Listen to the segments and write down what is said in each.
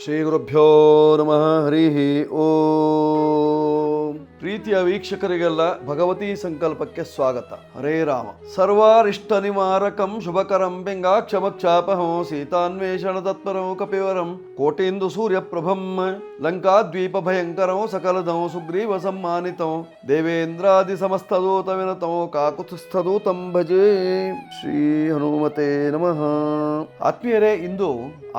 ಶ್ರೀ ಗುರುಭ್ಯೋ ನಮಃ ಹರಿ ಓಂ. ಪ್ರೀತಿಯ ವೀಕ್ಷಕರಿಗೆಲ್ಲ ಭಗವತಿ ಸಂಕಲ್ಪಕ್ಕೆ ಸ್ವಾಗತ. ಹರೇ ರಾಮ. ಸರ್ವಾರಿಷ್ಟ ನಿವಾರಕಂ ಶುಭಕರಂ ಬೆಂಗಾಕ್ಷಮಕ್ಷಾಪಹಂ ಸೀತಾನ್ವೇಷಣ ತತ್ಪರಂ ಕಪಿವರಂ ಕೋಟೇಂದು ಸೂರ್ಯಪ್ರಭಂ ಲಂಕಾದ್ವೀಪ ಭಯಂಕರಂ ಸಕಲದಂ ಸುಗ್ರೀವ ಸಮ್ಮಾನಿತಂ ದೇವೇಂದ್ರಾದಿ ಸಮಸ್ತದೂತ ವಿನತಂ ಕಾಕುತ್ಸ್ಥದೂತಂ ಭಜೆ. ಶ್ರೀ ಹನುಮತೆ ನಮಃ. ಆತ್ಮೀಯರೇ, ಇಂದು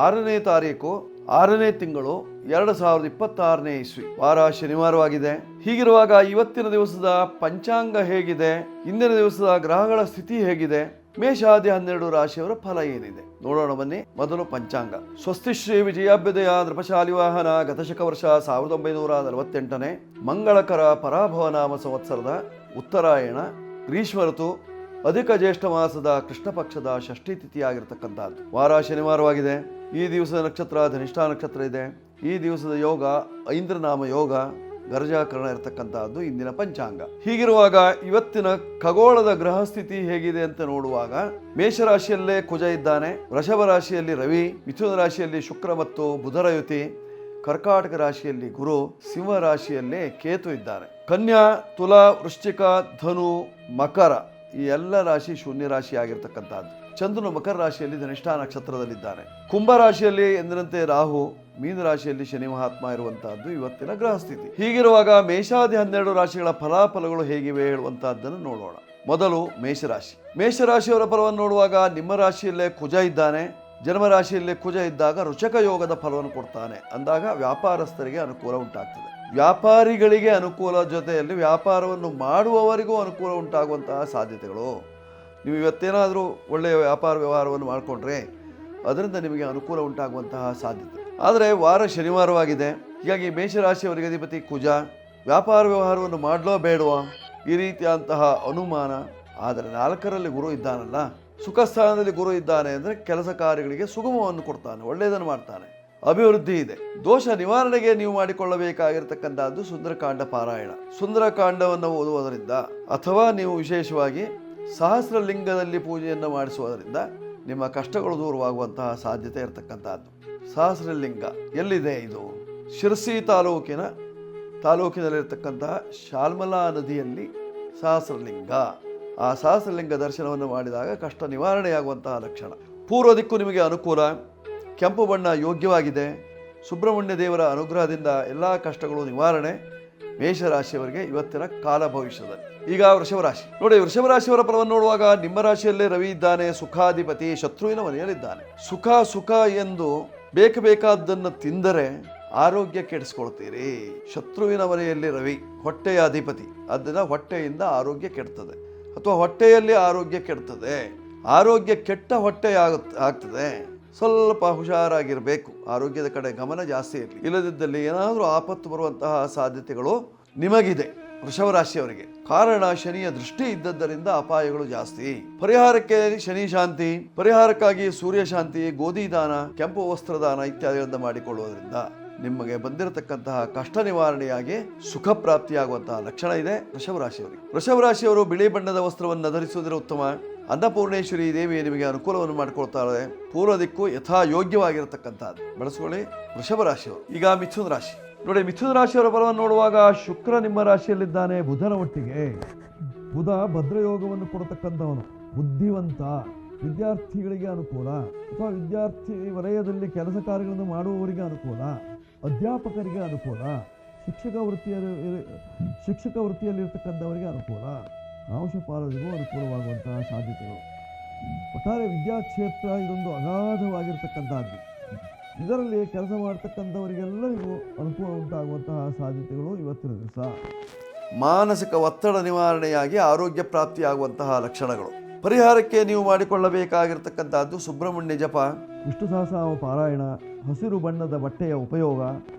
6ನೇ ತಾರೀಕು 6ನೇ ತಿಂಗಳು 2026ನೇ ಇಸ್ವಿ, ವಾರ ಶನಿವಾರವಾಗಿದೆ. ಹೀಗಿರುವಾಗ ಇವತ್ತಿನ ದಿವಸದ ಪಂಚಾಂಗ ಹೇಗಿದೆ, ಇಂದಿನ ದಿವಸದ ಗ್ರಹಗಳ ಸ್ಥಿತಿ ಹೇಗಿದೆ, ಮೇಷಾದಿ 12 ರಾಶಿಯವರ ಫಲ ಏನಿದೆ ನೋಡೋಣ ಬನ್ನಿ. ಮೊದಲು ಪಂಚಾಂಗ. ಸ್ವಸ್ತಿ ಶ್ರೀ ವಿಜಯಾಭ್ಯುದಯ ನೃಪಶಾಲಿ ವಾಹನ ಗತಶಕ ವರ್ಷ 1948ನೇ ಮಂಗಳಕರ ಪರಾಭವ ನಾಮ ಸಂವತ್ಸರದ ಉತ್ತರಾಯಣ ಗ್ರೀಷ್ಮ ಋತು ಅಧಿಕ ಜ್ಯೇಷ್ಠ ಮಾಸದ ಕೃಷ್ಣ ಪಕ್ಷದ ಷಷ್ಠಿ ತಿಥಿಯಾಗಿರ್ತಕ್ಕಂಥದ್ದು. ವಾರ ಶನಿವಾರವಾಗಿದೆ. ಈ ದಿವಸದ ನಕ್ಷತ್ರ ಧನಿಷ್ಠಾ ನಕ್ಷತ್ರ ಇದೆ. ಈ ದಿವಸದ ಯೋಗ ಐಂದ್ರನಾಮ ಯೋಗ ಗರ್ಜಾಕರಣ ಇರತಕ್ಕಂತಹದ್ದು ಇಂದಿನ ಪಂಚಾಂಗ. ಹೀಗಿರುವಾಗ ಇವತ್ತಿನ ಖಗೋಳದ ಗ್ರಹ ಸ್ಥಿತಿ ಹೇಗಿದೆ ಅಂತ ನೋಡುವಾಗ, ಮೇಷರಾಶಿಯಲ್ಲೇ ಕುಜ ಇದ್ದಾನೆ, ವೃಷಭ ರಾಶಿಯಲ್ಲಿ ರವಿ, ಮಿಥುನ ರಾಶಿಯಲ್ಲಿ ಶುಕ್ರ ಮತ್ತು ಬುಧರ ಯುತಿ, ಕರ್ಕಾಟಕ ರಾಶಿಯಲ್ಲಿ ಗುರು, ಸಿಂಹ ರಾಶಿಯಲ್ಲೇ ಕೇತು ಇದ್ದಾರೆ. ಕನ್ಯಾ, ತುಲಾ, ವೃಶ್ಚಿಕ, ಧನು, ಮಕರ ಈ ಎಲ್ಲ ರಾಶಿ ಶೂನ್ಯ ರಾಶಿ ಆಗಿರ್ತಕ್ಕಂಥದ್ದು. ಚಂದ್ರನು ಮಕರ ರಾಶಿಯಲ್ಲಿ ಧನಿಷ್ಠಾ ನಕ್ಷತ್ರದಲ್ಲಿದ್ದಾನೆ. ಕುಂಭ ರಾಶಿಯಲ್ಲಿ ಎಂದಿನಂತೆ ರಾಹು, ಮೀನ ರಾಶಿಯಲ್ಲಿ ಶನಿ ಮಹಾತ್ಮ ಇರುವಂತಹದ್ದು ಇವತ್ತಿನ ಗ್ರಹ ಸ್ಥಿತಿ. ಹೀಗಿರುವಾಗ ಮೇಷಾದಿ 12 ರಾಶಿಗಳ ಫಲಾಫಲಗಳು ಹೇಗಿವೆ ಹೇಳುವಂತಹದ್ದನ್ನು ನೋಡೋಣ. ಮೊದಲು ಮೇಷರಾಶಿ. ಮೇಷರಾಶಿಯವರ ಫಲವನ್ನು ನೋಡುವಾಗ, ನಿಮ್ಮ ರಾಶಿಯಲ್ಲೇ ಕುಜ ಇದ್ದಾನೆ. ಜನ್ಮ ರಾಶಿಯಲ್ಲೇ ಕುಜ ಇದ್ದಾಗ ರುಚಕ ಯೋಗದ ಫಲವನ್ನು ಕೊಡ್ತಾನೆ ಅಂದಾಗ ವ್ಯಾಪಾರಸ್ಥರಿಗೆ ಅನುಕೂಲ ಉಂಟಾಗ್ತದೆ. ವ್ಯಾಪಾರಿಗಳಿಗೆ ಅನುಕೂಲ ಜೊತೆಯಲ್ಲಿ ವ್ಯಾಪಾರವನ್ನು ಮಾಡುವವರಿಗೂ ಅನುಕೂಲ ಉಂಟಾಗುವಂತಹ ಸಾಧ್ಯತೆಗಳು. ನೀವು ಇವತ್ತೇನಾದರೂ ಒಳ್ಳೆಯ ವ್ಯಾಪಾರ ವ್ಯವಹಾರವನ್ನು ಮಾಡಿಕೊಂಡ್ರೆ ಅದರಿಂದ ನಿಮಗೆ ಅನುಕೂಲ ಉಂಟಾಗುವಂತಹ ಸಾಧ್ಯತೆ. ಆದರೆ ವಾರ ಶನಿವಾರವಾಗಿದೆ. ಹೀಗಾಗಿ ಮೇಷರಾಶಿಯವರಿಗೆ ಅಧಿಪತಿ ಕುಜ. ವ್ಯಾಪಾರ ವ್ಯವಹಾರವನ್ನು ಮಾಡಲೋ ಬೇಡವೋ ಈ ರೀತಿಯಾದಂತಹ ಅನುಮಾನ. ಆದರೆ 4ರಲ್ಲಿ ಗುರು ಇದ್ದಾನಲ್ಲ, ಸುಖ ಸ್ಥಾನದಲ್ಲಿ ಗುರು ಇದ್ದಾನೆ ಅಂದರೆ ಕೆಲಸ ಕಾರ್ಯಗಳಿಗೆ ಸುಗಮವನ್ನು ಕೊಡ್ತಾನೆ, ಒಳ್ಳೆಯದನ್ನು ಮಾಡ್ತಾನೆ, ಅಭಿವೃದ್ಧಿ ಇದೆ. ದೋಷ ನಿವಾರಣೆಗೆ ನೀವು ಮಾಡಿಕೊಳ್ಳಬೇಕಾಗಿರ್ತಕ್ಕಂಥದ್ದು ಸುಂದರಕಾಂಡ ಪಾರಾಯಣ. ಸುಂದರಕಾಂಡವನ್ನು ಓದುವುದರಿಂದ ಅಥವಾ ನೀವು ವಿಶೇಷವಾಗಿ ಸಹಸ್ರಲಿಂಗದಲ್ಲಿ ಪೂಜೆಯನ್ನು ಮಾಡಿಸುವುದರಿಂದ ನಿಮ್ಮ ಕಷ್ಟಗಳು ದೂರವಾಗುವಂತಹ ಸಾಧ್ಯತೆ ಇರತಕ್ಕಂಥದ್ದು. ಸಹಸ್ರಲಿಂಗ ಎಲ್ಲಿದೆ? ಇದು ಶಿರಸಿ ತಾಲೂಕಿನಲ್ಲಿರ್ತಕ್ಕಂತಹ ಶಾಲ್ಮಲಾ ನದಿಯಲ್ಲಿ ಸಹಸ್ರಲಿಂಗ. ಆ ಸಹಸ್ರಲಿಂಗ ದರ್ಶನವನ್ನು ಮಾಡಿದಾಗ ಕಷ್ಟ ನಿವಾರಣೆಯಾಗುವಂತಹ ಲಕ್ಷಣ. ಪೂರ್ವ ದಿಕ್ಕು ನಿಮಗೆ ಅನುಕೂಲ, ಕೆಂಪು ಬಣ್ಣ ಯೋಗ್ಯವಾಗಿದೆ. ಸುಬ್ರಹ್ಮಣ್ಯ ದೇವರ ಅನುಗ್ರಹದಿಂದ ಎಲ್ಲ ಕಷ್ಟಗಳು ನಿವಾರಣೆ ಮೇಷರಾಶಿಯವರಿಗೆ ಇವತ್ತಿನ ಕಾಲ ಭವಿಷ್ಯದಲ್ಲಿ. ಈಗ ವೃಷಭ ರಾಶಿ ನೋಡಿ. ವೃಷಭ ರಾಶಿಯವರ ಫಲವನ್ನು ನೋಡುವಾಗ, ನಿಮ್ಮ ರಾಶಿಯಲ್ಲೇ ರವಿ ಇದ್ದಾನೆ, ಸುಖಾಧಿಪತಿ, ಶತ್ರುವಿನ ಮನೆಯಲ್ಲಿದ್ದಾನೆ. ಸುಖ ಎಂದು ಬೇಕಾದನ್ನು ತಿಂದರೆ ಆರೋಗ್ಯ ಕೆಡಿಸ್ಕೊಳ್ತೀರಿ. ಶತ್ರುವಿನ ಮನೆಯಲ್ಲಿ ರವಿ ಹೊಟ್ಟೆಯ ಅಧಿಪತಿ, ಅದನ್ನ ಹೊಟ್ಟೆಯಿಂದ ಆರೋಗ್ಯ ಕೆಡ್ತದೆ ಅಥವಾ ಹೊಟ್ಟೆಯಲ್ಲಿ ಆರೋಗ್ಯ ಕೆಡ್ತದೆ. ಆರೋಗ್ಯ ಕೆಟ್ಟ ಹೊಟ್ಟೆ ಆಗ್ತದೆ. ಸ್ವಲ್ಪ ಹುಷಾರಾಗಿರಬೇಕು. ಆರೋಗ್ಯದ ಕಡೆ ಗಮನ ಜಾಸ್ತಿ ಇರಲಿ. ಇಲ್ಲದಿದ್ದಲ್ಲಿ ಏನಾದರೂ ಆಪತ್ತು ಬರುವಂತಹ ಸಾಧ್ಯತೆಗಳು ನಿಮಗಿದೆ ವೃಷಭ ರಾಶಿಯವರಿಗೆ. ಕಾರಣ ಶನಿಯ ದೃಷ್ಟಿ ಇದ್ದದ್ದರಿಂದ ಅಪಾಯಗಳು ಜಾಸ್ತಿ. ಪರಿಹಾರಕ್ಕೆ ಶನಿ ಶಾಂತಿ, ಪರಿಹಾರಕ್ಕಾಗಿ ಸೂರ್ಯ ಶಾಂತಿ, ಗೋಧಿ ದಾನ, ಕೆಂಪು ವಸ್ತ್ರದಾನ ಇತ್ಯಾದಿಗಳಿಂದ ಮಾಡಿಕೊಳ್ಳುವುದರಿಂದ ನಿಮಗೆ ಬಂದಿರತಕ್ಕಂತಹ ಕಷ್ಟ ನಿವಾರಣೆಯಾಗಿ ಸುಖ ಪ್ರಾಪ್ತಿಯಾಗುವಂತಹ ಲಕ್ಷಣ ಇದೆ ವೃಷಭ ರಾಶಿಯವರಿಗೆ. ವೃಷಭ ರಾಶಿಯವರು ಬಿಳಿ ಬಣ್ಣದ ವಸ್ತ್ರವನ್ನು ಧರಿಸುವುದರ ಉತ್ತಮ. ಅನ್ನಪೂರ್ಣೇಶ್ವರಿ ದೇವಿ ನಿಮಗೆ ಅನುಕೂಲವನ್ನು ಮಾಡಿಕೊಳ್ತಾಳೆ. ಪೂರ್ವ ದಿಕ್ಕು ಯಥಾ ಯೋಗ್ಯವಾಗಿರತಕ್ಕಂಥದ್ದು ಬಳಸ್ಕೊಳ್ಳಿ ವೃಷಭ ರಾಶಿಯವರು. ಈಗ ಮಿಥುನ ರಾಶಿ ನೋಡಿ. ಮಿಥುನ ರಾಶಿಯವರ ಫಲವನ್ನು ನೋಡುವಾಗ, ಶುಕ್ರ ನಿಮ್ಮ ರಾಶಿಯಲ್ಲಿದ್ದಾನೆ ಬುಧನ ಒಟ್ಟಿಗೆ. ಬುಧ ಭದ್ರಯೋಗವನ್ನು ಕೊಡತಕ್ಕಂಥವನು, ಬುದ್ಧಿವಂತ, ವಿದ್ಯಾರ್ಥಿಗಳಿಗೆ ಅನುಕೂಲ ಅಥವಾ ವಿದ್ಯಾರ್ಥಿ ವಲಯದಲ್ಲಿ ಕೆಲಸ ಕಾರ್ಯಗಳನ್ನು ಮಾಡುವವರಿಗೆ ಅನುಕೂಲ, ಅಧ್ಯಾಪಕರಿಗೆ ಅನುಕೂಲ, ಶಿಕ್ಷಕ ವೃತ್ತಿಯಲ್ಲಿರ್ತಕ್ಕಂಥವರಿಗೆ ಅನುಕೂಲ, ಅಂಶಪಾಲರಿಗೂ ಅನುಕೂಲವಾಗುವಂತಹ ಸಾಧ್ಯತೆಗಳು. ಒಟ್ಟಾರೆ ವಿದ್ಯಾಕ್ಷೇತ್ರ ಇದೊಂದು ಅಗಾಧವಾಗಿರ್ತಕ್ಕಂಥದ್ದು. ಇದರಲ್ಲಿ ಕೆಲಸ ಮಾಡತಕ್ಕಂಥವರಿಗೆಲ್ಲರಿಗೂ ಅನುಕೂಲ ಉಂಟಾಗುವಂತಹ ಸಾಧ್ಯತೆಗಳು ಇವತ್ತಿನ ದಿವಸ. ಮಾನಸಿಕ ಒತ್ತಡ ನಿವಾರಣೆಯಾಗಿ ಆರೋಗ್ಯ ಪ್ರಾಪ್ತಿಯಾಗುವಂತಹ ಲಕ್ಷಣಗಳು. ಪರಿಹಾರಕ್ಕೆ ನೀವು ಮಾಡಿಕೊಳ್ಳಬೇಕಾಗಿರ್ತಕ್ಕಂಥದ್ದು ಸುಬ್ರಹ್ಮಣ್ಯ ಜಪ, ವಿಷ್ಣು ಸಹಸ್ರನಾಮ ಪಾರಾಯಣ, ಹಸಿರು ಬಣ್ಣದ ಬಟ್ಟೆಯ ಉಪಯೋಗ,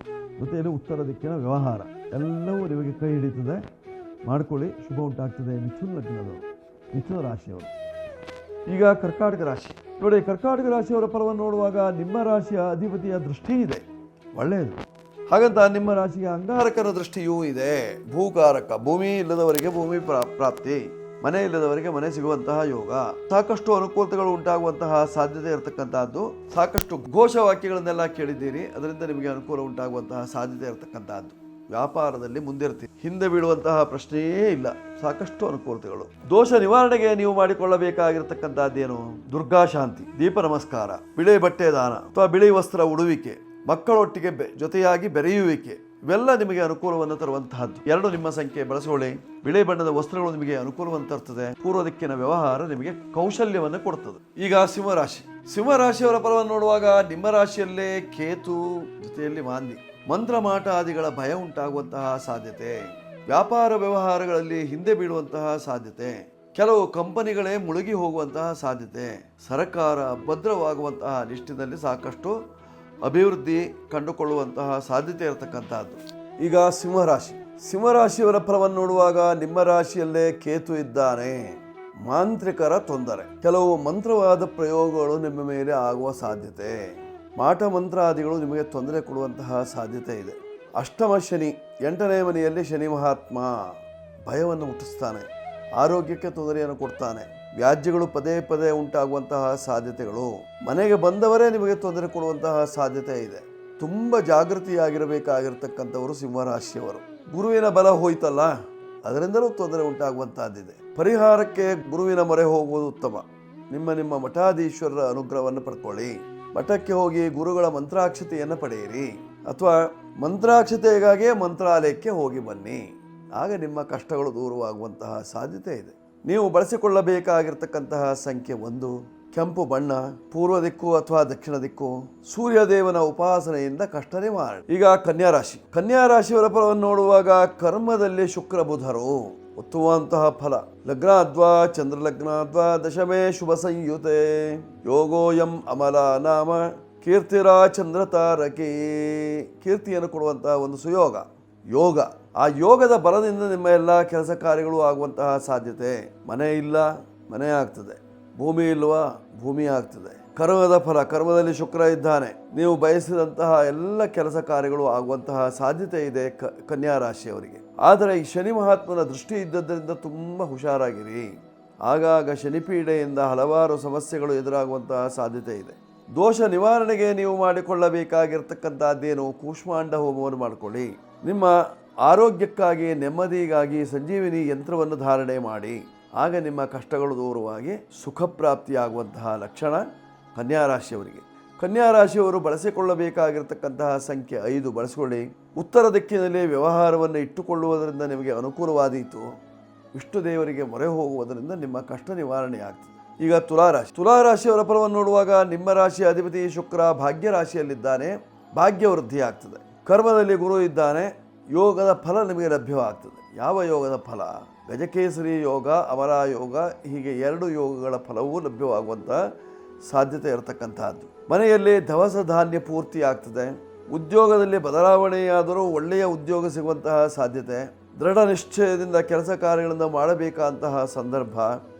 ಜೊತೆಯಲ್ಲಿ ಉತ್ತರ ದಿಕ್ಕಿನ ವ್ಯವಹಾರ ಎಲ್ಲವೂ ನಿಮಗೆ ಕೈ ಹಿಡಿತದೆ. ಮಾಡಿಕೊಳ್ಳಿ, ಶುಭ ಉಂಟಾಗ್ತದೆ. ಮಿಥುನ ರಾಶಿಯವರು. ಈಗ ಕರ್ಕಾಟಕ ರಾಶಿ ನೋಡಿ. ಕರ್ಕಾಟಕ ರಾಶಿಯವರ ಫಲವನ್ನು ನೋಡುವಾಗ, ನಿಮ್ಮ ರಾಶಿಯ ಅಧಿಪತಿಯ ದೃಷ್ಟಿ ಇದೆ, ಒಳ್ಳೆಯದು. ಹಾಗಂತ ನಿಮ್ಮ ರಾಶಿಗೆ ಅಂಗಾರಕನ ದೃಷ್ಟಿಯೂ ಇದೆ. ಭೂಕಾರಕ, ಭೂಮಿ ಇಲ್ಲದವರಿಗೆ ಭೂಮಿ ಪ್ರಾಪ್ತಿ. ಮನೆ ಇಲ್ಲದವರಿಗೆ ಮನೆ ಸಿಗುವಂತಹ ಯೋಗ, ಸಾಕಷ್ಟು ಅನುಕೂಲತೆಗಳು ಉಂಟಾಗುವಂತಹ ಸಾಧ್ಯತೆ ಇರತಕ್ಕಂತಹದ್ದು. ಸಾಕಷ್ಟು ಘೋಷವಾಕ್ಯಗಳನ್ನೆಲ್ಲ ಕೇಳಿದ್ದೀರಿ, ಅದರಿಂದ ನಿಮಗೆ ಅನುಕೂಲ ಉಂಟಾಗುವಂತಹ ಸಾಧ್ಯತೆ ಇರತಕ್ಕಂತಹದ್ದು. ವ್ಯಾಪಾರದಲ್ಲಿ ಮುಂದಿರ್ತೀರಿ, ಹಿಂದೆ ಬೀಳುವಂತಹ ಪ್ರಶ್ನೆಯೇ ಇಲ್ಲ. ಸಾಕಷ್ಟು ಅನುಕೂಲತೆಗಳು. ದೋಷ ನಿವಾರಣೆಗೆ ನೀವು ಮಾಡಿಕೊಳ್ಳಬೇಕಾಗಿರತಕ್ಕಂತಹದ್ದೇನು? ದುರ್ಗಾ ಶಾಂತಿ, ದೀಪ ನಮಸ್ಕಾರ, ಬಿಳಿ ಬಟ್ಟೆ ದಾನ ಅಥವಾ ಬಿಳಿ ವಸ್ತ್ರ ಉಡುವಿಕೆ, ಮಕ್ಕಳೊಟ್ಟಿಗೆ ಜೊತೆಯಾಗಿ ಬೆರೆಯುವಿಕೆ, ಇವೆಲ್ಲ ನಿಮಗೆ ಅನುಕೂಲವನ್ನು ತರುವಂತಹದ್ದು. 2 ನಿಮ್ಮ ಸಂಖ್ಯೆ ಬಳಸಿಕೊಳ್ಳಿ. ಬಿಳಿ ಬಣ್ಣದ ವಸ್ತ್ರಗಳು ನಿಮಗೆ ಅನುಕೂಲವನ್ನು ತರ್ತದೆ. ಪೂರ್ವ ದಿಕ್ಕಿನ ವ್ಯವಹಾರ ನಿಮಗೆ ಕೌಶಲ್ಯವನ್ನು ಕೊಡ್ತದೆ. ಈಗ ಸಿಂಹರಾಶಿ. ಸಿಂಹರಾಶಿಯವರ ಫಲವನ್ನು ನೋಡುವಾಗ ನಿಮ್ಮ ರಾಶಿಯಲ್ಲೇ ಕೇತು, ಜೊತೆಯಲ್ಲಿ ಮಾಂದಿ, ಮಂತ್ರಮಾಟ ಆದಿಗಳ ಭಯ ಉಂಟಾಗುವಂತಹ ಸಾಧ್ಯತೆ, ವ್ಯಾಪಾರ ವ್ಯವಹಾರಗಳಲ್ಲಿ ಹಿಂದೆ ಬೀಳುವಂತಹ ಸಾಧ್ಯತೆ, ಕೆಲವು ಕಂಪನಿಗಳೇ ಮುಳುಗಿ ಹೋಗುವಂತಹ ಸಾಧ್ಯತೆ, ಸರ್ಕಾರ ಭದ್ರವಾಗುವಂತಹ ನಿಷ್ಠೆಯಲ್ಲಿ ಸಾಕಷ್ಟು ಅಭಿವೃದ್ಧಿ ಕಂಡುಕೊಳ್ಳುವಂತಹ ಸಾಧ್ಯತೆ ಇರತಕ್ಕಂತಹದ್ದು. ಈಗ ಸಿಂಹರಾಶಿ. ಸಿಂಹರಾಶಿಯವರ ಫಲವನ್ನು ನೋಡುವಾಗ ನಿಮ್ಮ ರಾಶಿಯಲ್ಲೇ ಕೇತು ಇದ್ದಾನೆ. ಮಾಂತ್ರಿಕರ ತೊಂದರೆ, ಕೆಲವು ಮಂತ್ರವಾದ ಪ್ರಯೋಗಗಳು ನಿಮ್ಮ ಮೇಲೆ ಆಗುವ ಸಾಧ್ಯತೆ, ಮಾಟ ಮಂತ್ರಾದಿಗಳು ನಿಮಗೆ ತೊಂದರೆ ಕೊಡುವಂತಹ ಸಾಧ್ಯತೆ ಇದೆ. ಅಷ್ಟಮ ಶನಿ, 8ನೇ ಮನೆಯಲ್ಲಿ ಶನಿ ಮಹಾತ್ಮ ಭಯವನ್ನು ಹುಟ್ಟಿಸ್ತಾನೆ, ಆರೋಗ್ಯಕ್ಕೆ ತೊಂದರೆಯನ್ನು ಕೊಡ್ತಾನೆ, ವ್ಯಾಜ್ಯಗಳು ಪದೇ ಪದೇ ಉಂಟಾಗುವಂತಹ ಸಾಧ್ಯತೆಗಳು, ಮನೆಗೆ ಬಂದವರೇ ನಿಮಗೆ ತೊಂದರೆ ಕೊಡುವಂತಹ ಸಾಧ್ಯತೆ ಇದೆ. ತುಂಬ ಜಾಗೃತಿಯಾಗಿರಬೇಕಾಗಿರ್ತಕ್ಕಂಥವರು ಸಿಂಹರಾಶಿಯವರು. ಗುರುವಿನ ಬಲ ಹೋಯ್ತಲ್ಲ, ಅದರಿಂದಲೂ ತೊಂದರೆ ಉಂಟಾಗುವಂತಹದ್ದಿದೆ. ಪರಿಹಾರಕ್ಕೆ ಗುರುವಿನ ಮೊರೆ ಹೋಗುವುದು ಉತ್ತಮ. ನಿಮ್ಮ ಮಠಾಧೀಶ್ವರರ ಅನುಗ್ರಹವನ್ನು ಪಡ್ಕೊಳ್ಳಿ. ಮಠಕ್ಕೆ ಹೋಗಿ ಗುರುಗಳ ಮಂತ್ರಾಕ್ಷತೆಯನ್ನು ಪಡೆಯಿರಿ, ಅಥವಾ ಮಂತ್ರಾಕ್ಷತೆಗಾಗಿಯೇ ಮಂತ್ರಾಲಯಕ್ಕೆ ಹೋಗಿ ಬನ್ನಿ. ಆಗ ನಿಮ್ಮ ಕಷ್ಟಗಳು ದೂರವಾಗುವಂತಹ ಸಾಧ್ಯತೆ ಇದೆ. ನೀವು ಬಳಸಿಕೊಳ್ಳಬೇಕಾಗಿರ್ತಕ್ಕಂತಹ ಸಂಖ್ಯೆ 1, ಕೆಂಪು ಬಣ್ಣ, ಪೂರ್ವ ದಿಕ್ಕು ಅಥವಾ ದಕ್ಷಿಣ ದಿಕ್ಕು, ಸೂರ್ಯದೇವನ ಉಪಾಸನೆಯಿಂದ ಕಷ್ಟ ನಿವಾರಣೆ. ಈಗ ಕನ್ಯಾ ರಾಶಿ. ಕನ್ಯಾ ರಾಶಿಯವರ ಫಲವನ್ನು ನೋಡುವಾಗ ಕರ್ಮದಲ್ಲಿ ಶುಕ್ರ ಬುಧರು ಉತ್ತಮವಂತಹ ಫಲ. ಲಗ್ನಾದ್ವಾ ಚಂದ್ರಲಗ್ನಾದ್ವಾ ದಶಮೇ ಶುಭ ಸಂಯುತೆ, ಯೋಗೋಯಂ ಅಮಲ ನಾಮ ಕೀರ್ತಿರಾ ಚಂದ್ರ ತಾರಕೇ. ಕೀರ್ತಿಯನ್ನು ಕೊಡುವಂತಹ ಒಂದು ಸುಯೋಗ, ಯೋಗ. ಆ ಯೋಗದ ಬಲದಿಂದ ನಿಮ್ಮ ಎಲ್ಲ ಕೆಲಸ ಕಾರ್ಯಗಳು ಆಗುವಂತಹ ಸಾಧ್ಯತೆ. ಮನೆ ಇಲ್ಲ, ಮನೆ ಆಗ್ತದೆ. ಭೂಮಿ ಇಲ್ವಾ, ಭೂಮಿ ಆಗ್ತದೆ. ಕರ್ಮದ ಫಲ, ಕರ್ಮದಲ್ಲಿ ಶುಕ್ರ ಇದ್ದಾನೆ. ನೀವು ಬಯಸಿದಂತಹ ಎಲ್ಲ ಕೆಲಸ ಕಾರ್ಯಗಳು ಆಗುವಂತಹ ಸಾಧ್ಯತೆ ಇದೆ ಕನ್ಯಾ ರಾಶಿಯವರಿಗೆ. ಆದರೆ ಈ ಶನಿ ಮಹಾತ್ಮನ ದೃಷ್ಟಿ ಇದ್ದದ್ದರಿಂದ ತುಂಬ ಹುಷಾರಾಗಿರಿ. ಆಗಾಗ ಶನಿಪೀಡೆಯಿಂದ ಹಲವಾರು ಸಮಸ್ಯೆಗಳು ಎದುರಾಗುವಂತಹ ಸಾಧ್ಯತೆ ಇದೆ. ದೋಷ ನಿವಾರಣೆಗೆ ನೀವು ಮಾಡಿಕೊಳ್ಳಬೇಕಾಗಿರ್ತಕ್ಕಂಥದ್ದೇನು? ಕೂಷ್ಮಾಂಡ ಹೋಮವನ್ನು ಮಾಡಿಕೊಳ್ಳಿ. ನಿಮ್ಮ ಆರೋಗ್ಯಕ್ಕಾಗಿ, ನೆಮ್ಮದಿಗಾಗಿ ಸಂಜೀವಿನಿ ಯಂತ್ರವನ್ನು ಧಾರಣೆ ಮಾಡಿ. ಆಗ ನಿಮ್ಮ ಕಷ್ಟಗಳು ದೂರವಾಗಿ ಸುಖ ಪ್ರಾಪ್ತಿಯಾಗುವಂತಹ ಲಕ್ಷಣ ಕನ್ಯಾ ರಾಶಿಯವರಿಗೆ. ಕನ್ಯಾ ರಾಶಿಯವರು ಬಳಸಿಕೊಳ್ಳಬೇಕಾಗಿರ್ತಕ್ಕಂತಹ ಸಂಖ್ಯೆ 5 ಬಳಸಿಕೊಳ್ಳಿ. ಉತ್ತರ ದಿಕ್ಕಿನಲ್ಲಿ ವ್ಯವಹಾರವನ್ನು ಇಟ್ಟುಕೊಳ್ಳುವುದರಿಂದ ನಿಮಗೆ ಅನುಕೂಲವಾದೀತು. ವಿಷ್ಣು ದೇವರಿಗೆ ಮೊರೆ ಹೋಗುವುದರಿಂದ ನಿಮ್ಮ ಕಷ್ಟ ನಿವಾರಣೆ ಆಗ್ತದೆ. ಈಗ ತುಲಾರಾಶಿ. ತುಲಾರಾಶಿಯವರ ಫಲವನ್ನು ನೋಡುವಾಗ ನಿಮ್ಮ ರಾಶಿಯ ಅಧಿಪತಿ ಶುಕ್ರ ಭಾಗ್ಯ ರಾಶಿಯಲ್ಲಿದ್ದಾನೆ. ಭಾಗ್ಯ ವೃದ್ಧಿ ಆಗ್ತದೆ. ಕರ್ಮದಲ್ಲಿ ಗುರು ಇದ್ದಾನೆ. ಯೋಗದ ಫಲ ನಿಮಗೆ ಲಭ್ಯವಾಗ್ತದೆ. ಯಾವ ಯೋಗದ ಫಲ? ಗಜಕೇಸರಿ ಯೋಗ, ಅಮರ ಯೋಗ, ಹೀಗೆ 2 ಯೋಗಗಳ ಫಲವೂ ಲಭ್ಯವಾಗುವಂಥ ಸಾಧ್ಯತೆ ಇರತಕ್ಕಂತಹದ್ದು. ಮನೆಯಲ್ಲಿ ದವಸ ಧಾನ್ಯ ಪೂರ್ತಿ ಆಗ್ತದೆ. ಉದ್ಯೋಗದಲ್ಲಿ ಬದಲಾವಣೆಯಾದರೂ ಒಳ್ಳೆಯ ಉದ್ಯೋಗ ಸಿಗುವಂತಹ ಸಾಧ್ಯತೆ. ದೃಢ ನಿಶ್ಚಯದಿಂದ ಕೆಲಸ ಕಾರ್ಯಗಳನ್ನು ಮಾಡಬೇಕಾದಂತಹ ಸಂದರ್ಭ.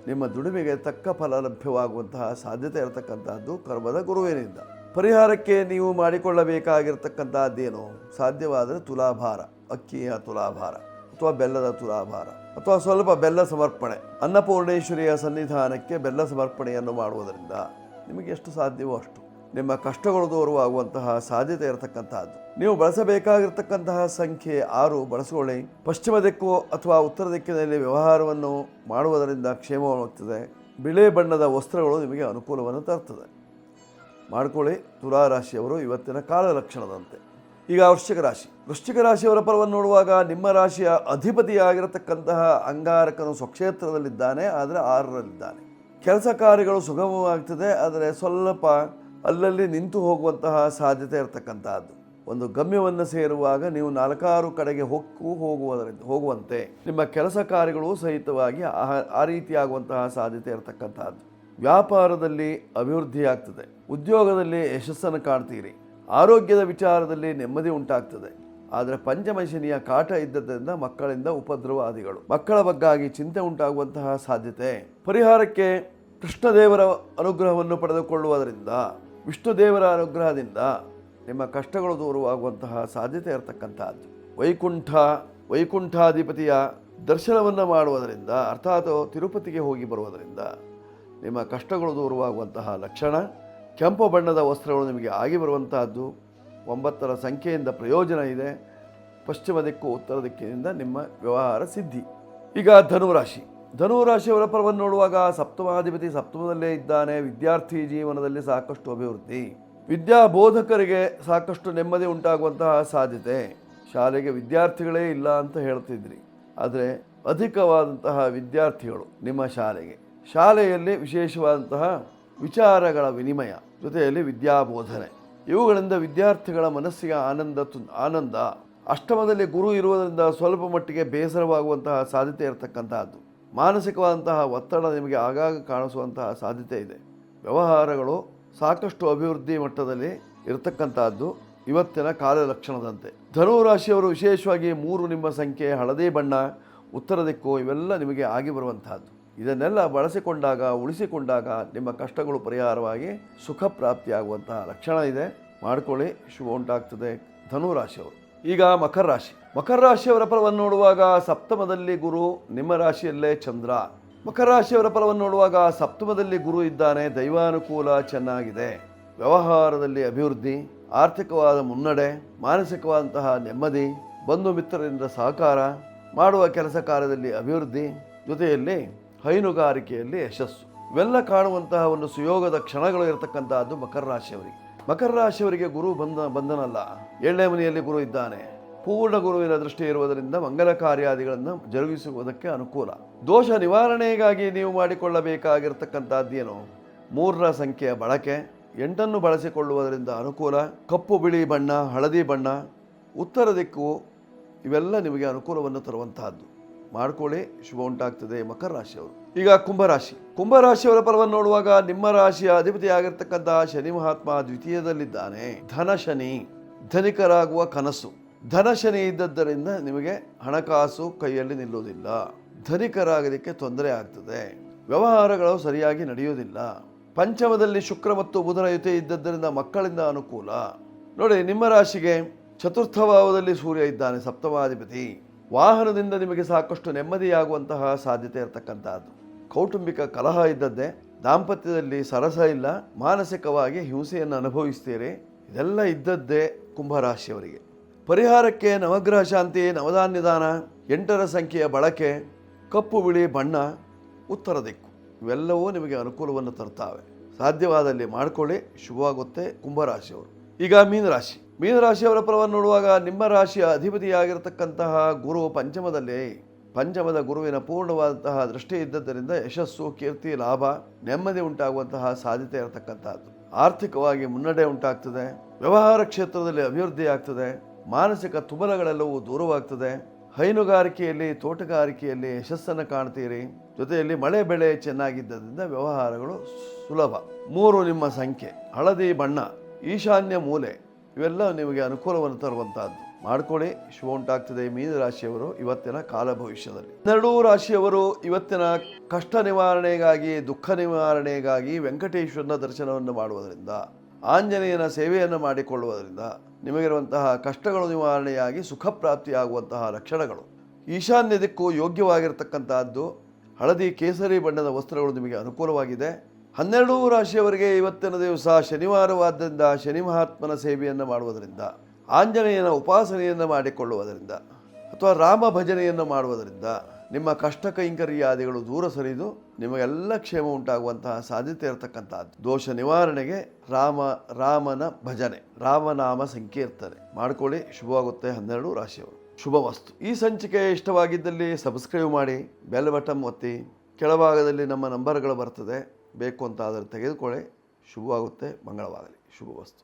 ನಿಮ್ಮ ದುಡಿಮೆಗೆ ತಕ್ಕ ಫಲ ಲಭ್ಯವಾಗುವಂತಹ ಸಾಧ್ಯತೆ ಇರತಕ್ಕಂತಹದ್ದು ಕರ್ಮದ ಗುರುವಿನಿಂದ. ಪರಿಹಾರಕ್ಕೆ ನೀವು ಮಾಡಿಕೊಳ್ಳಬೇಕಾಗಿರ್ತಕ್ಕಂಥದ್ದೇನು? ಸಾಧ್ಯವಾದರೆ ತುಲಾಭಾರ, ಅಕ್ಕಿಯ ತುಲಾಭಾರ ಅಥವಾ ಬೆಲ್ಲದ ತುಲಾಭಾರ, ಅಥವಾ ಸ್ವಲ್ಪ ಬೆಲ್ಲ ಸಮರ್ಪಣೆ. ಅನ್ನಪೂರ್ಣೇಶ್ವರಿಯ ಸನ್ನಿಧಾನಕ್ಕೆ ಬೆಲ್ಲ ಸಮರ್ಪಣೆಯನ್ನು ಮಾಡುವುದರಿಂದ ನಿಮಗೆ ಎಷ್ಟು ಸಾಧ್ಯವೋ ಅಷ್ಟು ನಿಮ್ಮ ಕಷ್ಟಗಳು ದೂರವಾಗುವಂತಹ ಸಾಧ್ಯತೆ ಇರತಕ್ಕಂತಹದ್ದು. ನೀವು ಬಳಸಬೇಕಾಗಿರ್ತಕ್ಕಂತಹ ಸಂಖ್ಯೆ 6 ಬಳಸಿಕೊಳ್ಳಿ. ಪಶ್ಚಿಮ ದಿಕ್ಕು ಅಥವಾ ಉತ್ತರ ದಿಕ್ಕಿನಲ್ಲಿ ವ್ಯವಹಾರವನ್ನು ಮಾಡುವುದರಿಂದ ಕ್ಷೇಮವಾಗುತ್ತದೆ. ಬಿಳಿ ಬಣ್ಣದ ವಸ್ತ್ರಗಳು ನಿಮಗೆ ಅನುಕೂಲವನ್ನು ತರ್ತದೆ. ಮಾಡಿಕೊಳ್ಳಿ. ತುಲಾರಾಶಿಯವರು ಇವತ್ತಿನ ಕಾಲಲಕ್ಷಣದಂತೆ. ಈಗ ವೃಶ್ಚಿಕ ರಾಶಿ. ವೃಶ್ಚಿಕ ರಾಶಿಯವರ ಫಲವನ್ನು ನೋಡುವಾಗ ನಿಮ್ಮ ರಾಶಿಯ ಅಧಿಪತಿಯಾಗಿರತಕ್ಕಂತಹ ಅಂಗಾರಕನು ಸ್ವಕ್ಷೇತ್ರದಲ್ಲಿದ್ದಾನೆ, ಆದರೆ 6ರಲ್ಲಿದ್ದಾನೆ. ಕೆಲಸ ಕಾರ್ಯಗಳು ಸುಗಮವಾಗ್ತದೆ, ಆದರೆ ಸ್ವಲ್ಪ ಅಲ್ಲಲ್ಲಿ ನಿಂತು ಹೋಗುವಂತಹ ಸಾಧ್ಯತೆ ಇರತಕ್ಕಂತಹದ್ದು. ಒಂದು ಗಮ್ಯವನ್ನು ಸೇರುವಾಗ ನೀವು 4-6 ಕಡೆಗೆ ಹೋಗುವಂತೆ ನಿಮ್ಮ ಕೆಲಸ ಕಾರ್ಯಗಳು ಸಹಿತವಾಗಿ ಆ ರೀತಿಯಾಗುವಂತಹ ಸಾಧ್ಯತೆ ಇರತಕ್ಕಂತಹದ್ದು. ವ್ಯಾಪಾರದಲ್ಲಿ ಅಭಿವೃದ್ಧಿ ಆಗ್ತದೆ. ಉದ್ಯೋಗದಲ್ಲಿ ಯಶಸ್ಸನ್ನು ಕಾಣ್ತೀರಿ. ಆರೋಗ್ಯದ ವಿಚಾರದಲ್ಲಿ ನೆಮ್ಮದಿ ಉಂಟಾಗ್ತದೆ. ಆದರೆ ಪಂಚಮ ಶನಿಯ ಕಾಟ ಇದ್ದದ್ದರಿಂದ ಮಕ್ಕಳಿಂದ ಉಪದ್ರವಾದಿಗಳು, ಮಕ್ಕಳ ಬಗ್ಗಾಗಿ ಚಿಂತೆ ಉಂಟಾಗುವಂತಹ ಸಾಧ್ಯತೆ. ಪರಿಹಾರಕ್ಕೆ ಕೃಷ್ಣದೇವರ ಅನುಗ್ರಹವನ್ನು ಪಡೆದುಕೊಳ್ಳುವುದರಿಂದ, ವಿಷ್ಣು ದೇವರ ಅನುಗ್ರಹದಿಂದ ನಿಮ್ಮ ಕಷ್ಟಗಳು ದೂರವಾಗುವಂತಹ ಸಾಧ್ಯತೆ ಇರತಕ್ಕಂಥದ್ದು. ವೈಕುಂಠಾಧಿಪತಿಯ ದರ್ಶನವನ್ನು ಮಾಡುವುದರಿಂದ ಅರ್ಥಾತ್ ತಿರುಪತಿಗೆ ಹೋಗಿ ಬರುವುದರಿಂದ ನಿಮ್ಮ ಕಷ್ಟಗಳು ದೂರವಾಗುವಂತಹ ಲಕ್ಷಣ. ಕೆಂಪು ಬಣ್ಣದ ವಸ್ತ್ರಗಳು ನಿಮಗೆ ಆಗಿ ಬರುವಂತಹದ್ದು. 9ರ ಸಂಖ್ಯೆಯಿಂದ ಪ್ರಯೋಜನ ಇದೆ. ಪಶ್ಚಿಮ ದಿಕ್ಕು ಉತ್ತರ ದಿಕ್ಕಿನಿಂದ ನಿಮ್ಮ ವ್ಯವಹಾರ ಸಿದ್ಧಿ. ಈಗ ಧನುರಾಶಿಯವರ ಫಲವನ್ನು ನೋಡುವಾಗ ಸಪ್ತಮಾಧಿಪತಿ ಸಪ್ತಮದಲ್ಲೇ ಇದ್ದಾನೆ. ವಿದ್ಯಾರ್ಥಿ ಜೀವನದಲ್ಲಿ ಸಾಕಷ್ಟು ಅಭಿವೃದ್ಧಿ, ವಿದ್ಯಾಬೋಧಕರಿಗೆ ಸಾಕಷ್ಟು ನೆಮ್ಮದಿ ಉಂಟಾಗುವಂತಹ ಸಾಧ್ಯತೆ. ಶಾಲೆಗೆ ವಿದ್ಯಾರ್ಥಿಗಳೇ ಇಲ್ಲ ಅಂತ ಹೇಳ್ತಿದ್ರಿ, ಆದರೆ ಅಧಿಕವಾದಂತಹ ವಿದ್ಯಾರ್ಥಿಗಳು ನಿಮ್ಮ ಶಾಲೆಯಲ್ಲಿ ವಿಶೇಷವಾದಂತಹ ವಿಚಾರಗಳ ವಿನಿಮಯ ಜೊತೆಯಲ್ಲಿ ವಿದ್ಯಾಬೋಧನೆ, ಇವುಗಳಿಂದ ವಿದ್ಯಾರ್ಥಿಗಳ ಮನಸ್ಸಿಗೆ ಆನಂದ. ಅಷ್ಟಮದಲ್ಲಿ ಗುರು ಇರುವುದರಿಂದ ಸ್ವಲ್ಪ ಮಟ್ಟಿಗೆ ಬೇಸರವಾಗುವಂತಹ ಸಾಧ್ಯತೆ ಇರತಕ್ಕಂತಹದ್ದು. ಮಾನಸಿಕವಾದಂತಹ ಒತ್ತಡ ನಿಮಗೆ ಆಗಾಗ ಕಾಣಿಸುವಂತಹ ಸಾಧ್ಯತೆ ಇದೆ. ವ್ಯವಹಾರಗಳು ಸಾಕಷ್ಟು ಅಭಿವೃದ್ಧಿ ಮಟ್ಟದಲ್ಲಿ ಇರತಕ್ಕಂತಹದ್ದು ಇವತ್ತಿನ ಕಾಲಲಕ್ಷಣದಂತೆ. ಧನುರಾಶಿಯವರು ವಿಶೇಷವಾಗಿ 3 ನಿಮ್ಮ ಸಂಖ್ಯೆ, ಹಳದಿ ಬಣ್ಣ, ಉತ್ತರ ದಿಕ್ಕು ಇವೆಲ್ಲ ನಿಮಗೆ ಆಗಿ ಬರುವಂತಹದ್ದು. ಇದನ್ನೆಲ್ಲ ಉಳಿಸಿಕೊಂಡಾಗ ನಿಮ್ಮ ಕಷ್ಟಗಳು ಪರಿಹಾರವಾಗಿ ಸುಖ ಪ್ರಾಪ್ತಿಯಾಗುವಂತಹ ಲಕ್ಷಣ ಇದೆ. ಮಾಡಿಕೊಳ್ಳಿ, ಶುಭ ಉಂಟಾಗ್ತದೆ ಧನುರಾಶಿಯವರು. ಈಗ ಮಕರ ರಾಶಿಯವರ ಫಲವನ್ನು ನೋಡುವಾಗ ಸಪ್ತಮದಲ್ಲಿ ಗುರು, ನಿಮ್ಮ ರಾಶಿಯಲ್ಲೇ ಚಂದ್ರ. ಮಕರ ರಾಶಿಯವರ ಫಲವನ್ನು ನೋಡುವಾಗ ಸಪ್ತಮದಲ್ಲಿ ಗುರು ಇದ್ದಾನೆ. ದೈವಾನುಕೂಲ ಚೆನ್ನಾಗಿದೆ. ವ್ಯವಹಾರದಲ್ಲಿ ಅಭಿವೃದ್ಧಿ, ಆರ್ಥಿಕವಾದ ಮುನ್ನಡೆ, ಮಾನಸಿಕವಾದಂತಹ ನೆಮ್ಮದಿ, ಬಂಧು ಮಿತ್ರರಿಂದ ಸಹಕಾರ, ಮಾಡುವ ಕೆಲಸ ಕಾರ್ಯದಲ್ಲಿ ಅಭಿವೃದ್ಧಿ, ಜೊತೆಯಲ್ಲಿ ಹೈನುಗಾರಿಕೆಯಲ್ಲಿ ಯಶಸ್ಸು. ಇವೆಲ್ಲ ಕಾಣುವಂತಹ ಒಂದು ಸುಯೋಗದ ಕ್ಷಣಗಳು ಇರತಕ್ಕಂತಹದ್ದು ಮಕರ ರಾಶಿಯವರಿಗೆ ಗುರು ಬಂಧನಲ್ಲ. 7ನೇ ಮನೆಯಲ್ಲಿ ಗುರು ಇದ್ದಾನೆ. ಪೂರ್ಣ ಗುರುವಿನ ದೃಷ್ಟಿ ಇರುವುದರಿಂದ ಮಂಗಲ ಕಾರ್ಯಾದಿಗಳನ್ನು ಜರುಗಿಸುವುದಕ್ಕೆ ಅನುಕೂಲ. ದೋಷ ನಿವಾರಣೆಗಾಗಿ ನೀವು ಮಾಡಿಕೊಳ್ಳಬೇಕಾಗಿರತಕ್ಕಂಥದ್ದೇನು? 3ರ ಸಂಖ್ಯೆಯ ಬಳಕೆ, 8ನ್ನು ಬಳಸಿಕೊಳ್ಳುವುದರಿಂದ ಅನುಕೂಲ. ಕಪ್ಪು ಬಿಳಿ ಬಣ್ಣ, ಹಳದಿ ಬಣ್ಣ, ಉತ್ತರ ದಿಕ್ಕು ಇವೆಲ್ಲ ನಿಮಗೆ ಅನುಕೂಲವನ್ನು ತರುವಂತಹದ್ದು. ಮಾಡ್ಕೊಳ್ಳಿ, ಶುಭ ಉಂಟಾಗ್ತದೆ ಮಕರ ರಾಶಿಯವರು. ಈಗ ಕುಂಭರಾಶಿಯವರ ಫಲವನ್ನು ನೋಡುವಾಗ ನಿಮ್ಮ ರಾಶಿಯ ಅಧಿಪತಿಯಾಗಿರ್ತಕ್ಕಂತಹ ಶನಿ ಮಹಾತ್ಮ ದ್ವಿತೀಯದಲ್ಲಿದ್ದಾನೆ. ಧನಶನಿ, ಧನಿಕರಾಗುವ ಕನಸು. ಧನಶನಿ ಇದ್ದದ್ದರಿಂದ ನಿಮಗೆ ಹಣಕಾಸು ಕೈಯಲ್ಲಿ ನಿಲ್ಲುವುದಿಲ್ಲ, ಧನಿಕರಾಗಲಿಕ್ಕೆ ತೊಂದರೆ ಆಗ್ತದೆ, ವ್ಯವಹಾರಗಳು ಸರಿಯಾಗಿ ನಡೆಯುವುದಿಲ್ಲ. ಪಂಚಮದಲ್ಲಿ ಶುಕ್ರ ಮತ್ತು ಬುಧನ ಯುತಿ ಇದ್ದದ್ದರಿಂದ ಮಕ್ಕಳಿಂದ ಅನುಕೂಲ. ನೋಡಿ, ನಿಮ್ಮ ರಾಶಿಗೆ ಚತುರ್ಥ ಭಾವದಲ್ಲಿ ಸೂರ್ಯ ಇದ್ದಾನೆ, ಸಪ್ತಮಾಧಿಪತಿ. ವಾಹನದಿಂದ ನಿಮಗೆ ಸಾಕಷ್ಟು ನೆಮ್ಮದಿಯಾಗುವಂತಹ ಸಾಧ್ಯತೆ ಇರತಕ್ಕಂಥದ್ದು. ಕೌಟುಂಬಿಕ ಕಲಹ ಇದ್ದದ್ದೇ, ದಾಂಪತ್ಯದಲ್ಲಿ ಸರಸ ಇಲ್ಲ, ಮಾನಸಿಕವಾಗಿ ಹಿಂಸೆಯನ್ನು ಅನುಭವಿಸ್ತೀರಿ. ಇದೆಲ್ಲ ಇದ್ದದ್ದೇ ಕುಂಭರಾಶಿಯವರಿಗೆ. ಪರಿಹಾರಕ್ಕೆ ನವಗ್ರಹ ಶಾಂತಿ, ನವಧಾನ್ಯದಾನ, 8ರ ಸಂಖ್ಯೆಯ ಬಳಕೆ, ಕಪ್ಪು ಬಿಳಿ ಬಣ್ಣ, ಉತ್ತರ ದಿಕ್ಕು ಇವೆಲ್ಲವೂ ನಿಮಗೆ ಅನುಕೂಲವನ್ನು ತರ್ತಾವೆ. ಸಾಧ್ಯವಾದಲ್ಲಿ ಮಾಡಿಕೊಳ್ಳಿ, ಶುಭವಾಗುತ್ತೆ ಕುಂಭರಾಶಿಯವರು. ಈಗ ಮೀನರಾಶಿಯವರ ಫಲವನ್ನು ನೋಡುವಾಗ ನಿಮ್ಮ ರಾಶಿಯ ಅಧಿಪತಿಯಾಗಿರತಕ್ಕಂತಹ ಗುರು ಪಂಚಮದ ಗುರುವಿನ ಪೂರ್ಣವಾದಂತಹ ದೃಷ್ಟಿ ಇದ್ದದ್ದರಿಂದ ಯಶಸ್ಸು, ಕೀರ್ತಿ, ಲಾಭ, ನೆಮ್ಮದಿ ಉಂಟಾಗುವಂತಹ ಸಾಧ್ಯತೆ ಇರತಕ್ಕಂಥದ್ದು. ಆರ್ಥಿಕವಾಗಿ ಮುನ್ನಡೆ ಉಂಟಾಗ್ತದೆ. ವ್ಯವಹಾರ ಕ್ಷೇತ್ರದಲ್ಲಿ ಅಭಿವೃದ್ಧಿ ಆಗ್ತದೆ. ಮಾನಸಿಕ ತುಮಲಗಳೆಲ್ಲವೂ ದೂರವಾಗ್ತದೆ. ಹೈನುಗಾರಿಕೆಯಲ್ಲಿ, ತೋಟಗಾರಿಕೆಯಲ್ಲಿ ಯಶಸ್ಸನ್ನು ಕಾಣ್ತೀರಿ. ಜೊತೆಯಲ್ಲಿ ಮಳೆ ಬೆಳೆ ಚೆನ್ನಾಗಿದ್ದರಿಂದ ವ್ಯವಹಾರಗಳು ಸುಲಭ. 3 ನಿಮ್ಮ ಸಂಖ್ಯೆ, ಹಳದಿ ಬಣ್ಣ, ಈಶಾನ್ಯ ಮೂಲೆ ಇವೆಲ್ಲ ನಿಮಗೆ ಅನುಕೂಲವನ್ನು ತರುವಂತಹದ್ದು. ಮಾಡ್ಕೊಳ್ಳಿ, ಶುಭ ಉಂಟಾಗ್ತದೆ ಮೀನರಾಶಿಯವರು ಇವತ್ತಿನ ಕಾಲ ಭವಿಷ್ಯದಲ್ಲಿ. 12 ರಾಶಿಯವರು ಇವತ್ತಿನ ಕಷ್ಟ ನಿವಾರಣೆಗಾಗಿ, ದುಃಖ ನಿವಾರಣೆಗಾಗಿ ವೆಂಕಟೇಶ್ವರನ ದರ್ಶನವನ್ನು ಮಾಡುವುದರಿಂದ, ಆಂಜನೇಯನ ಸೇವೆಯನ್ನು ಮಾಡಿಕೊಳ್ಳುವುದರಿಂದ ನಿಮಗಿರುವಂತಹ ಕಷ್ಟಗಳು ನಿವಾರಣೆಯಾಗಿ ಸುಖ ಪ್ರಾಪ್ತಿಯಾಗುವಂತಹ ಲಕ್ಷಣಗಳು. ಈಶಾನ್ಯ ದಿಕ್ಕು ಯೋಗ್ಯವಾಗಿರತಕ್ಕಂತಹದ್ದು. ಹಳದಿ ಕೇಸರಿ ಬಣ್ಣದ ವಸ್ತ್ರಗಳು ನಿಮಗೆ ಅನುಕೂಲವಾಗಿದೆ. 12 ರಾಶಿಯವರಿಗೆ ಇವತ್ತಿನ ದಿವಸ ಶನಿವಾರವಾದ್ದರಿಂದ ಶನಿ ಮಹಾತ್ಮನ ಸೇವೆಯನ್ನು ಮಾಡುವುದರಿಂದ, ಆಂಜನೇಯನ ಉಪಾಸನೆಯನ್ನು ಮಾಡಿಕೊಳ್ಳುವುದರಿಂದ ಅಥವಾ ರಾಮ ಭಜನೆಯನ್ನು ಮಾಡುವುದರಿಂದ ನಿಮ್ಮ ಕಷ್ಟ ಕೈಂಕರ್ಯಾದಿಗಳು ದೂರ ಸರಿದು ನಿಮಗೆಲ್ಲ ಕ್ಷೇಮ ಉಂಟಾಗುವಂತಹ ಸಾಧ್ಯತೆ ಇರತಕ್ಕಂಥದ್ದು. ದೋಷ ನಿವಾರಣೆಗೆ ರಾಮನ ಭಜನೆ, ರಾಮನಾಮ ಸಂಕೀರ್ತನೆ ಮಾಡಿಕೊಳ್ಳಿ, ಶುಭವಾಗುತ್ತೆ 12 ರಾಶಿಯವರು. ಶುಭವಸ್ತು. ಈ ಸಂಚಿಕೆ ಇಷ್ಟವಾಗಿದ್ದಲ್ಲಿ ಸಬ್ಸ್ಕ್ರೈಬ್ ಮಾಡಿ, ಬೆಲ್ ಬಟನ್ ಒತ್ತಿ. ಕೆಳಭಾಗದಲ್ಲಿ ನಮ್ಮ ನಂಬರ್ಗಳು ಬರ್ತದೆ, ಬೇಕು ಅಂತ ಆದರೆ ತೆಗೆದುಕೊಳ್ಳಿ. ಶುಭವಾಗುತ್ತೆ, ಮಂಗಳವಾಗಲಿ. ಶುಭವಸ್ತು.